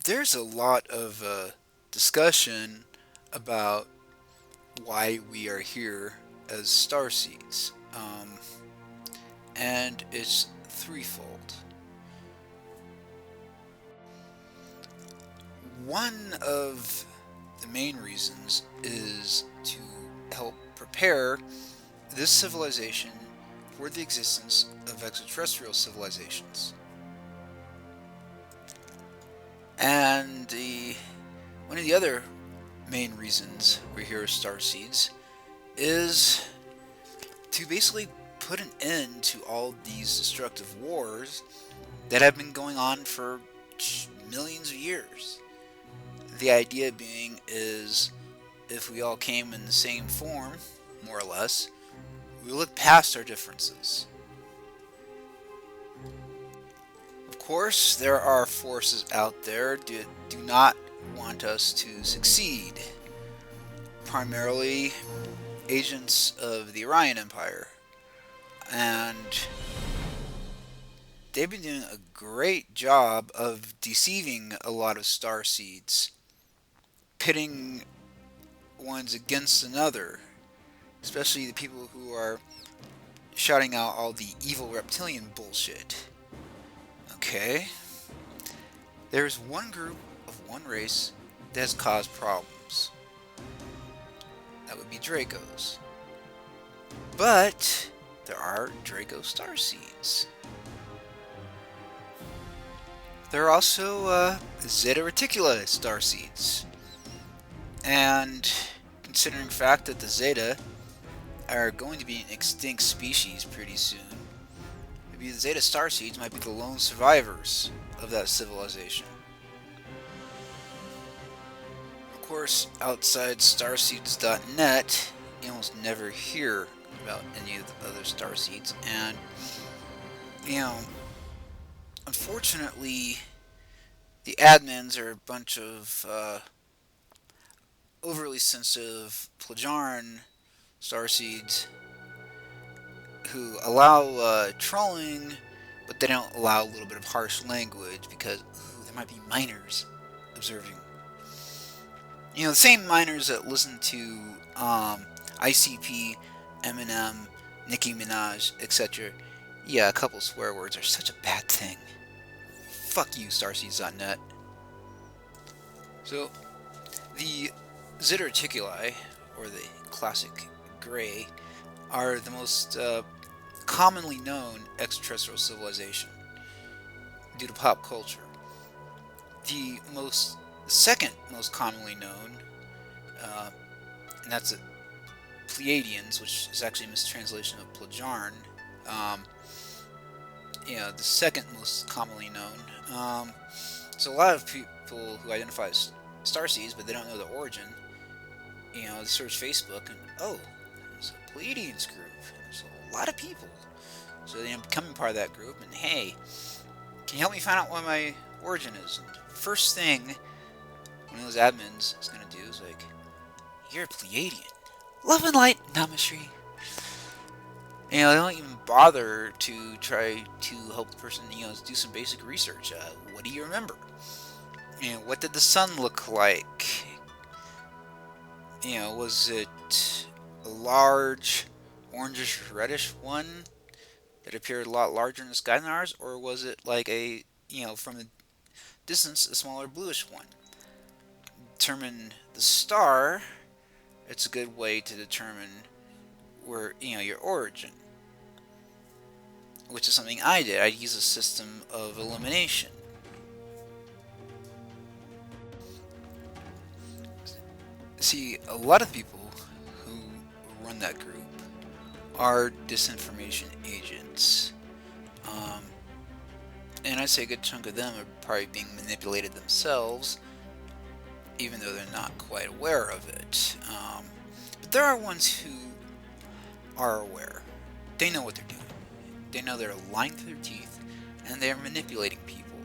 There's a lot of discussion about why we are here as starseeds, and it's threefold. One of the main reasons is to help prepare this civilization for the existence of extraterrestrial civilizations. And one of the other main reasons we're here as starseeds is to basically put an end to all these destructive wars that have been going on for millions of years. The idea being is if we all came in the same form, more or less, we look past our differences. Of course, there are forces out there that do not want us to succeed, primarily agents of the Orion Empire. And they've been doing a great job of deceiving a lot of starseeds, pitting ones against another, especially the people who are shouting out all the evil reptilian bullshit. Okay, there's one group of one race that has caused problems. That would be Dracos. But there are Draco starseeds. There are also Zeta Reticuli starseeds. And considering the fact that the Zeta are going to be an extinct species pretty soon, maybe the Zeta starseeds might be the lone survivors of that civilization. Of course, outside starseeds.net, you almost never hear about any of the other starseeds, and you know, unfortunately, the admins are a bunch of overly sensitive Plajaran starseeds who allow trolling, but they don't allow a little bit of harsh language because there might be minors observing. You know, the same minors that listen to ICP, Eminem, Nicki Minaj, etc. Yeah, a couple swear words are such a bad thing. Fuck you, starseeds.net. So, the Zeta Reticuli, or the classic gray, are the most commonly known extraterrestrial civilization due to pop culture. The second most commonly known, and that's the Pleiadians, which is actually a mistranslation of Plajarn. The second most commonly known. So a lot of people who identify as starseeds, but they don't know the origin, they search Facebook and there's a Pleiadians group. There's a lot of people. So they end up becoming part of that group, and hey, can you help me find out what my origin is? And first thing one of those admins is gonna do is like, you're a Pleiadian. Love and light, Namashri. They don't even bother to try to help the person, do some basic research. What do you remember? What did the sun look like? Was it a large, orangish, reddish one that appeared a lot larger in the sky than ours, or was it like from a distance, a smaller bluish one? Determine the star. It's a good way to determine where your origin, which is something I did. I use a system of elimination. See, a lot of people who run that group are disinformation agents. And I'd say a good chunk of them are probably being manipulated themselves, even though they're not quite aware of it. But there are ones who are aware. They know what they're doing. They know they're lying through their teeth, and they're manipulating people.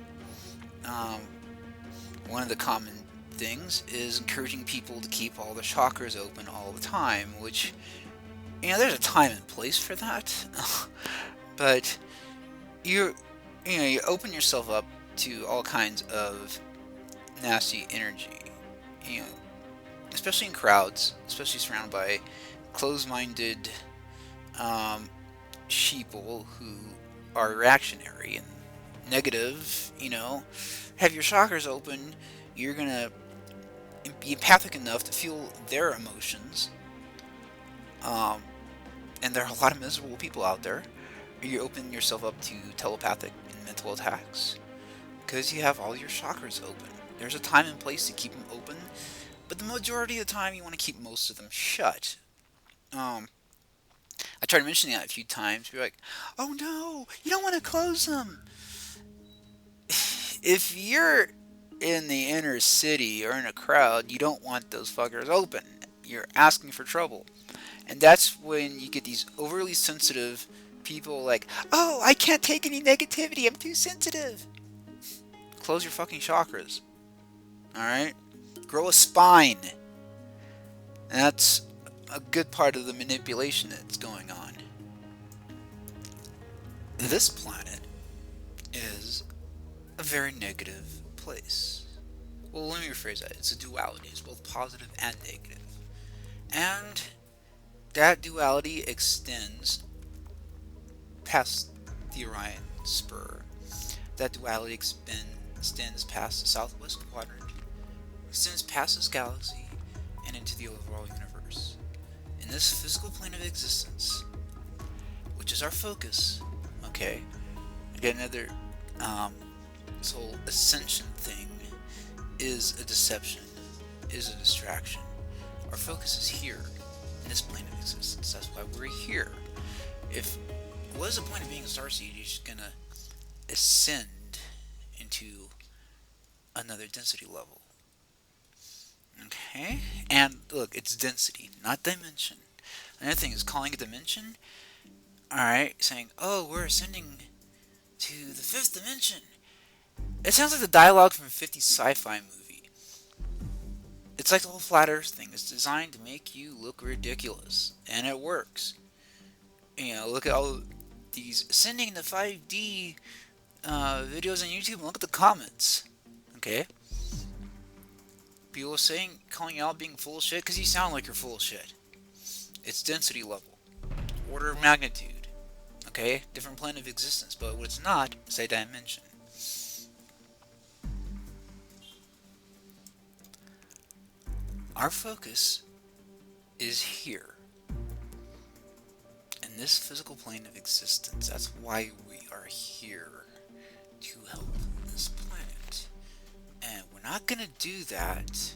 One of the common things is encouraging people to keep all their chakras open all the time, which, there's a time and place for that. But you open yourself up to all kinds of nasty energy. You know, especially in crowds, especially surrounded by closed-minded um, sheeple who are reactionary and negative. Have your chakras open. You're gonna be empathic enough to feel their emotions. Um, and there are a lot of miserable people out there. You're opening yourself up to telepathic and mental attacks because you have all your chakras open. There's a time and place to keep them open, but the majority of the time you want to keep most of them shut. Um, I tried mentioning that a few times. You're like, "Oh no, you don't want to close them." If you're in the inner city or in a crowd, you don't want those fuckers open. You're asking for trouble. And that's when you get these overly sensitive people like, "Oh, I can't take any negativity. I'm too sensitive." Close your fucking chakras. Alright? Grow a spine. And that's a good part of the manipulation that's going on. This planet is a very negative place. Well, let me rephrase that. It's a duality. It's both positive and negative. And that duality extends past the Orion spur. That duality extends past the southwest quadrant, extends past this galaxy, and into the overall universe. In this physical plane of existence, which is our focus, okay? Again, another, this whole ascension thing is a deception, is a distraction. Our focus is here, in this plane of existence. That's why we're here. What is the point of being a starseed? You're just gonna ascend into another density level. Okay? And look, it's density, not dimension. Another thing is calling it dimension. Alright, saying, "Oh, we're ascending to the fifth dimension." It sounds like the dialogue from a 50s sci-fi movie. It's like the whole flat earth thing. It's designed to make you look ridiculous. And it works. Look at all these ascending to 5D videos on YouTube and look at the comments. Okay? People saying, calling you out being full of shit because you sound like you're full of shit. It's density level. Order of magnitude. Okay? Different plane of existence. But what it's not is a dimension. Our focus is here. In this physical plane of existence. That's why we are here. To help this planet. And we're not going to do that.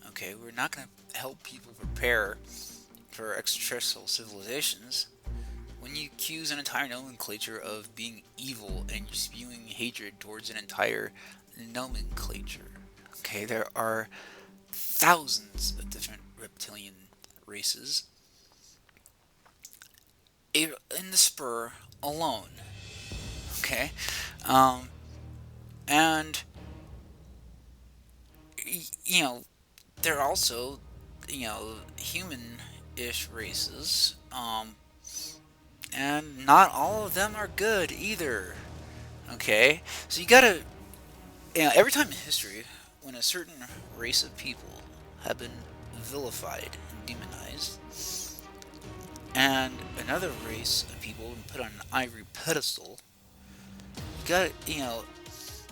Okay, we're not going to help people prepare for extraterrestrial civilizations when you accuse an entire nomenclature of being evil and you're spewing hatred towards an entire nomenclature. Okay, there are thousands of different reptilian races in the spur alone. Okay, and there are also human-ish races, and not all of them are good either. Okay, so you gotta, every time in history when a certain race of people have been vilified and demonized, and another race of people have been put on an ivory pedestal, you gotta,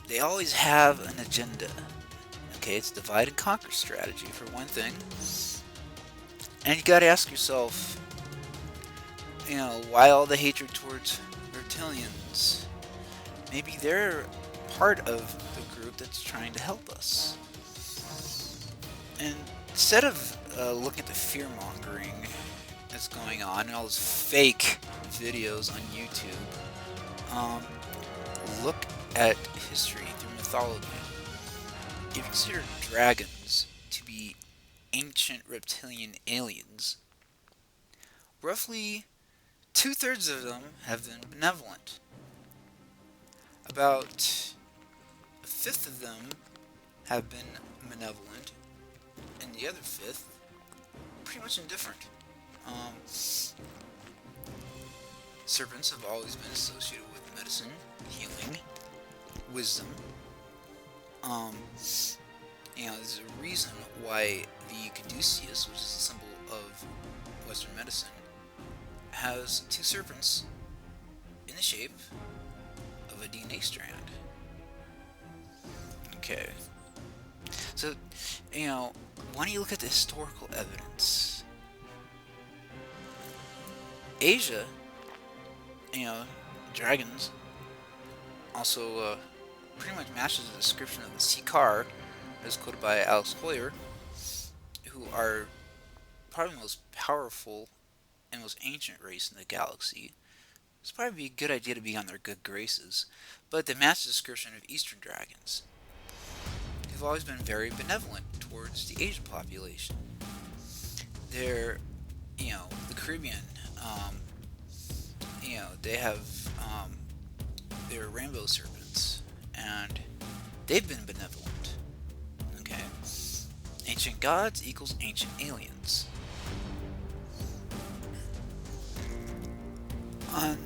they always have an agenda. Okay, it's divide and conquer strategy for one thing. And you gotta ask yourself, why all the hatred towards reptilians? Maybe they're part of the group that's trying to help us. And instead of looking at the fear-mongering that's going on and all those fake videos on YouTube, look at history through mythology. If you consider dragons to be ancient reptilian aliens, roughly 2/3 of them have been benevolent. About a fifth of them have been malevolent, and the other fifth pretty much indifferent. Serpents have always been associated with medicine, healing, wisdom, Um, there's a reason why the caduceus, which is a symbol of Western medicine, has two serpents in the shape of a DNA strand. Okay. So, why don't you look at the historical evidence? Asia, you know, dragons also pretty much matches the description of the Sikar, as quoted by Alex Hoyer, who are probably the most powerful and most ancient race in the galaxy. It's probably a good idea to be on their good graces, but they match the description of Eastern dragons, who've always been very benevolent towards the Asian population. They're, the Caribbean, um, they have their rainbow serpents, and they've been benevolent. Okay, ancient gods equals ancient aliens. On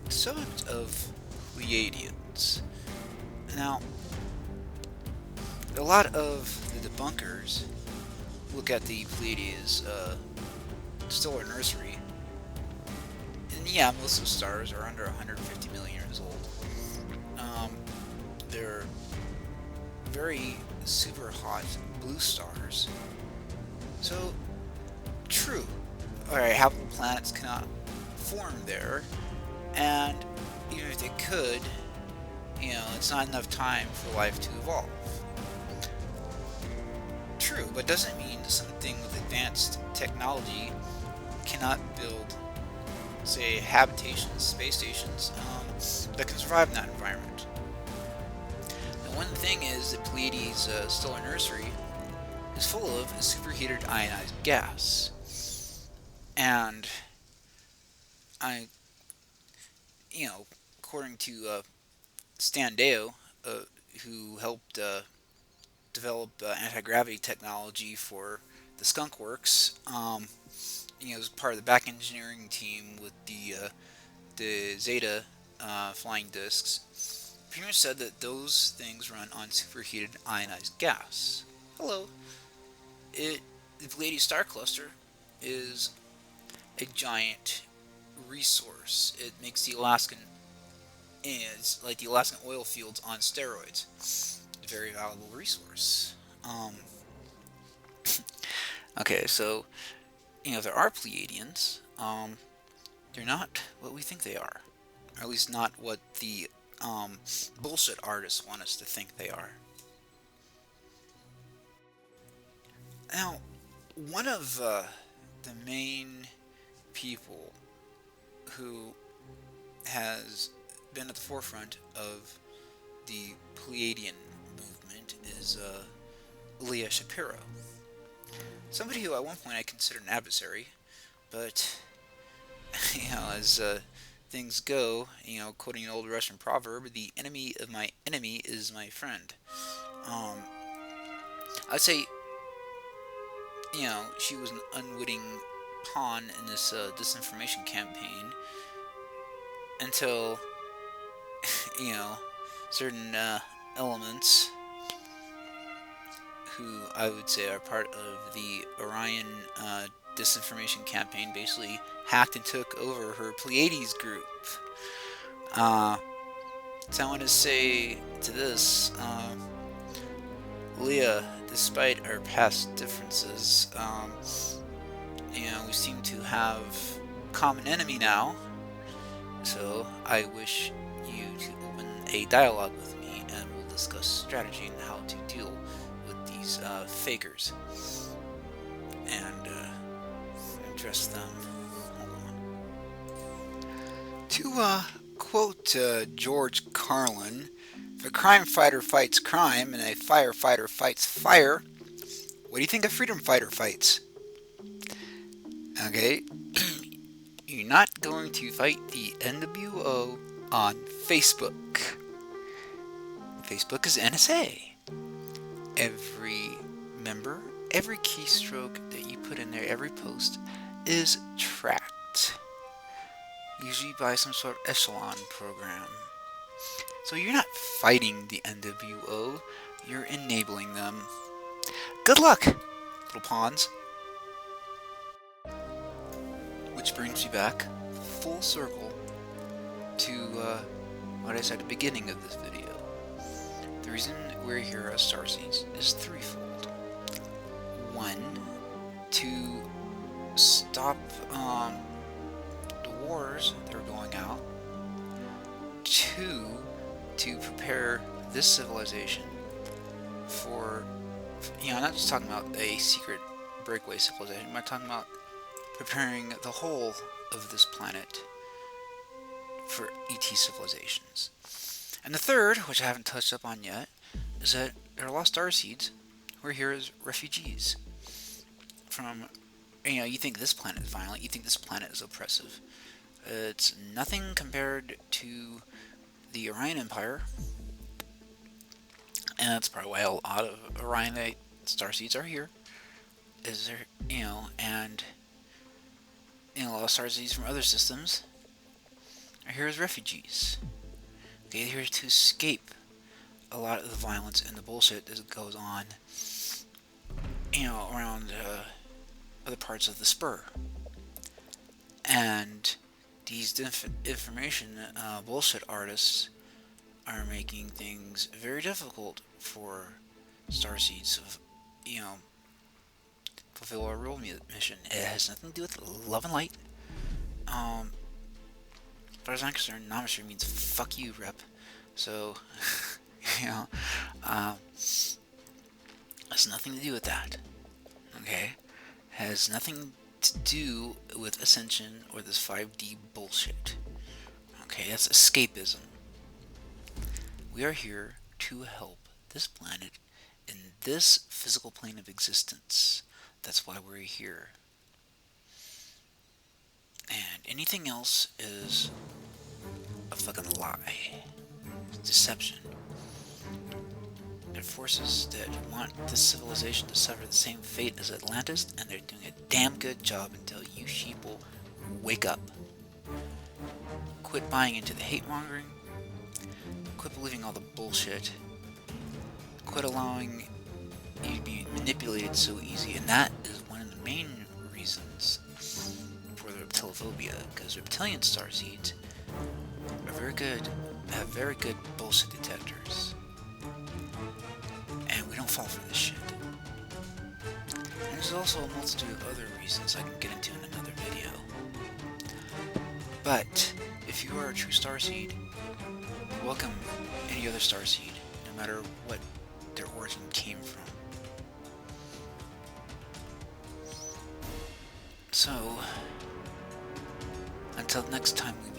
the subject of Pleiadians, now a lot of the debunkers look at the Pleiades stellar nursery, and yeah, most of the stars are under 150 million years old. They're very super hot blue stars. So, true. Alright, habitable planets cannot form there, and even if they could, it's not enough time for life to evolve. True, but doesn't mean something with advanced technology cannot build, say, habitations, space stations, that can survive in that environment. And one thing is that Pleiades' stellar nursery is full of superheated ionized gas. And I, according to Stan Deo, who helped develop anti-gravity technology for the Skunk Works, as part of the back engineering team with the Zeta flying discs, pretty much said that those things run on superheated ionized gas. Hello. The Pleiades star cluster is a giant resource. It makes the Alaskan, it's like the Alaskan oil fields on steroids. A very valuable resource. Okay, so there are Pleiadians. They're not what we think they are, or at least not what the bullshit artists want us to think they are. Now, one of the main people who has been at the forefront of the Pleiadian movement is Leah Shapiro. Somebody who at one point I considered an adversary, but as things go, quoting an old Russian proverb, the enemy of my enemy is my friend. I'd say, she was an unwitting pawn in this disinformation campaign until, certain elements who I would say are part of the Orion disinformation campaign basically hacked and took over her Pleiades group. So I want to say to this, Leah, despite our past differences, we seem to have a common enemy now. So I wish you to open a dialogue with me, and we'll discuss strategy and how to deal with these fakers and address them. Hold on. To quote George Carlin, if a crime fighter fights crime and a firefighter fights fire, what do you think a freedom fighter fights? Okay, you're not going to fight the NWO on Facebook. Facebook is NSA. Every member, every keystroke that you put in there, every post is tracked. Usually by some sort of echelon program. So you're not fighting the NWO, you're enabling them. Good luck, little pawns. Which brings me back full circle to what I said at the beginning of this video. The reason we're here as Starseeds is threefold. One, to stop the wars that are going out. Two, to prepare this civilization for, I'm not just talking about a secret breakaway civilization, I'm talking about preparing the whole of this planet for ET civilizations. And the third, which I haven't touched up on yet, is that there are lost starseeds who are here as refugees from, you think this planet is violent, you think this planet is oppressive. It's nothing compared to the Orion Empire, and that's probably why a lot of Orionite starseeds are here. Is there, and a lot of starseeds from other systems are here as refugees. Okay, they're here to escape a lot of the violence and the bullshit that goes on, around other parts of the spur. And these information bullshit artists are making things very difficult for starseeds to, fulfill our real mission. It has nothing to do with love and light. As far as I'm concerned, Namaste means fuck you, rep. So, has nothing to do with that. Okay? Has nothing to do with Ascension or this 5D bullshit. Okay, that's escapism. We are here to help this planet in this physical plane of existence. That's why we're here. And anything else is a fucking lie. It's deception. There are forces that want this civilization to suffer the same fate as Atlantis, and they're doing a damn good job until you sheeple wake up. Quit buying into the hate-mongering. Quit believing all the bullshit. Quit allowing you to be manipulated so easy, and that is one of the main reasons for the reptilophobia, because reptilian starseeds are very good, have very good bullshit detectors, and we don't fall for this shit. And there's also a multitude of other reasons I can get into in another video. But if you are a true starseed, welcome any other starseed, no matter what their origin came from. So, until next time we